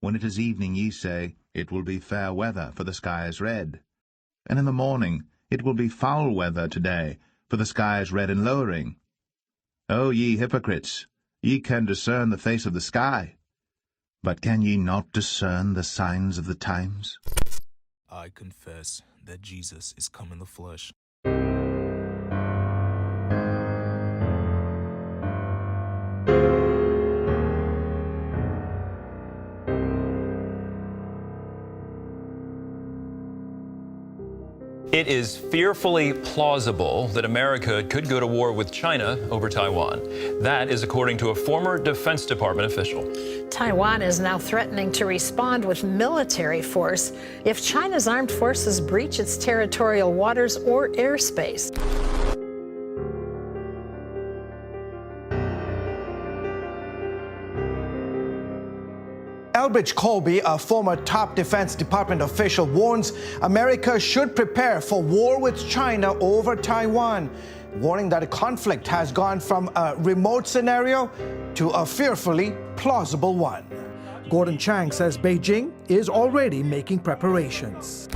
When it is evening ye say, It will be fair weather, for the sky is red. And in the morning, It will be foul weather today, for the sky is red and lowering. O ye hypocrites, ye can discern the face of the sky, but can ye not discern the signs of the times? I confess that Jesus is come in the flesh. It is fearfully plausible that America could go to war with China over Taiwan. That is according to a former Defense Department official. Taiwan is now threatening to respond with military force if China's armed forces breach its territorial waters or airspace. Elbridge Colby, a former top Defense Department official, warns America should prepare for war with China over Taiwan, warning that the conflict has gone from a remote scenario to a fearfully plausible one. Gordon Chang says Beijing is already making preparations.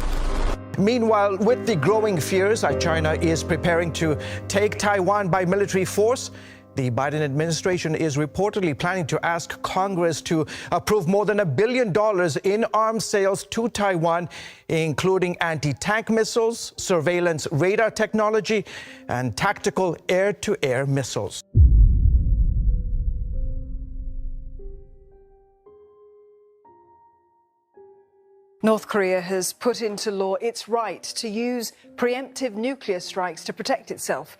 Meanwhile, with the growing fears that China is preparing to take Taiwan by military force, the Biden administration is reportedly planning to ask Congress to approve more than $1 billion in arms sales to Taiwan, including anti-tank missiles, surveillance radar technology, and tactical air-to-air missiles. North Korea has put into law its right to use preemptive nuclear strikes to protect itself.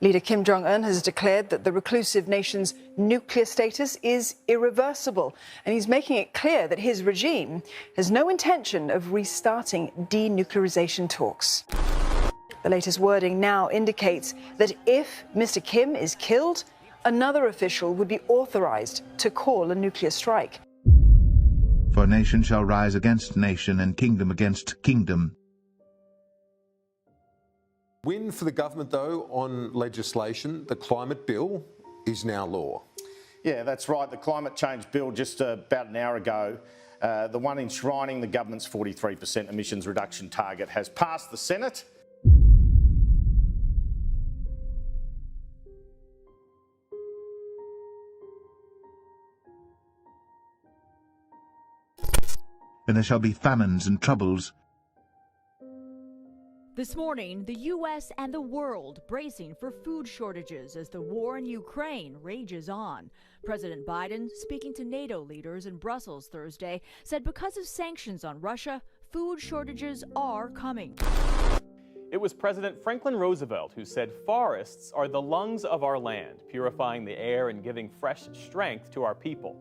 Leader Kim Jong-un has declared that the reclusive nation's nuclear status is irreversible, and he's making it clear that his regime has no intention of restarting denuclearization talks. The latest wording now indicates that if Mr. Kim is killed, another official would be authorized to call a nuclear strike. For nation shall rise against nation, and kingdom against kingdom. Win for the government, though, on legislation. The climate bill is now law. Yeah, that's right. The climate change bill just about an hour ago, the one enshrining the government's 43% emissions reduction target, has passed the Senate. And there shall be famines and troubles. This morning, the U.S. and the world bracing for food shortages as the war in Ukraine rages on. President Biden, speaking to NATO leaders in Brussels Thursday, said because of sanctions on Russia, food shortages are coming. It was President Franklin Roosevelt who said forests are the lungs of our land, purifying the air and giving fresh strength to our people.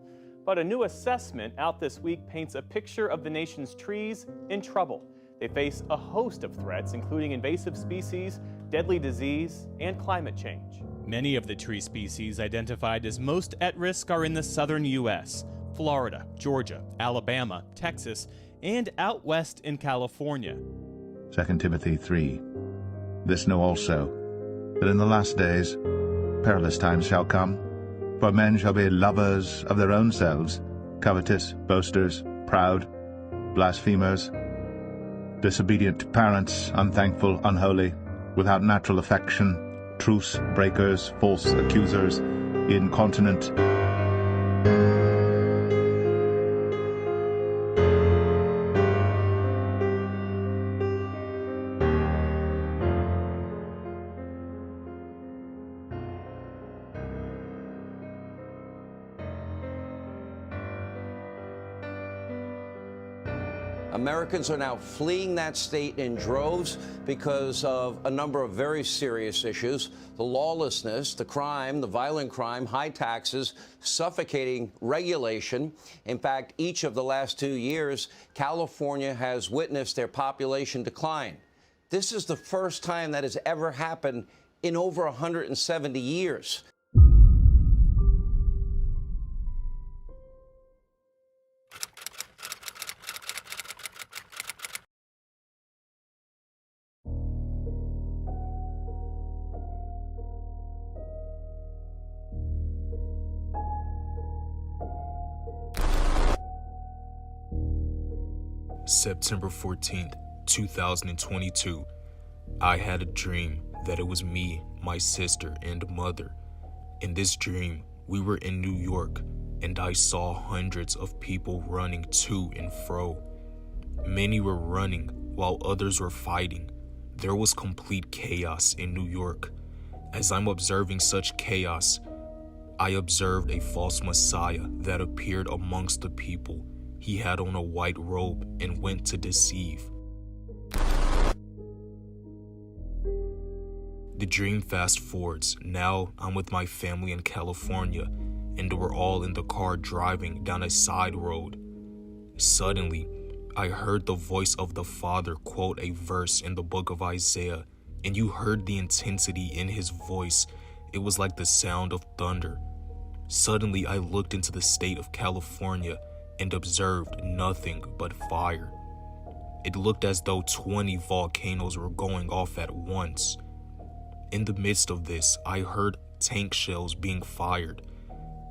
But a new assessment out this week paints a picture of the nation's trees in trouble. They face a host of threats, including invasive species, deadly disease, and climate change. Many of the tree species identified as most at risk are in the southern U.S., Florida, Georgia, Alabama, Texas, and out west in California. 2 Timothy 3. This know also, that in the last days perilous times shall come. For men shall be lovers of their own selves, covetous, boasters, proud, blasphemers, disobedient to parents, unthankful, unholy, without natural affection, truce breakers, false accusers, incontinent. Americans are now fleeing that state in droves because of a number of very serious issues: the lawlessness, the crime, the violent crime, high taxes, suffocating regulation. In fact, each of the last 2 years, California has witnessed their population decline. This is the first time that has ever happened in over 170 years. September 14th, 2022. I had a dream that it was me, my sister, and mother. In this dream, we were in New York, and I saw hundreds of people running to and fro. Many were running while others were fighting. There was complete chaos in New York. As I'm observing such chaos, I observed a false Messiah that appeared amongst the people. He had on a white robe and went to deceive. The dream fast forwards. Now I'm with my family in California, and we're all in the car driving down a side road. Suddenly, I heard the voice of the Father quote a verse in the book of Isaiah, and you heard the intensity in his voice. It was like the sound of thunder. Suddenly, I looked into the state of California and observed nothing but fire. It looked as though 20 volcanoes were going off at once. In the midst of this, I heard tank shells being fired.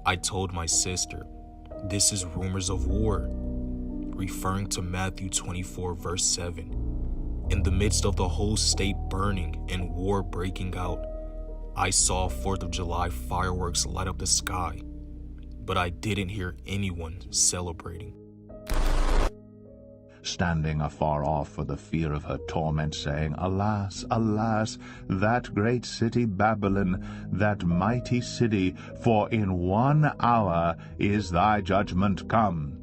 I told my sister, "This is rumors of war," referring to Matthew 24, verse 7. In the midst of the whole state burning and war breaking out, I saw 4th of July fireworks light up the sky, but I didn't hear anyone celebrating. Standing afar off for the fear of her torment, saying, "Alas, alas, that great city Babylon, that mighty city, for in 1 hour is thy judgment come."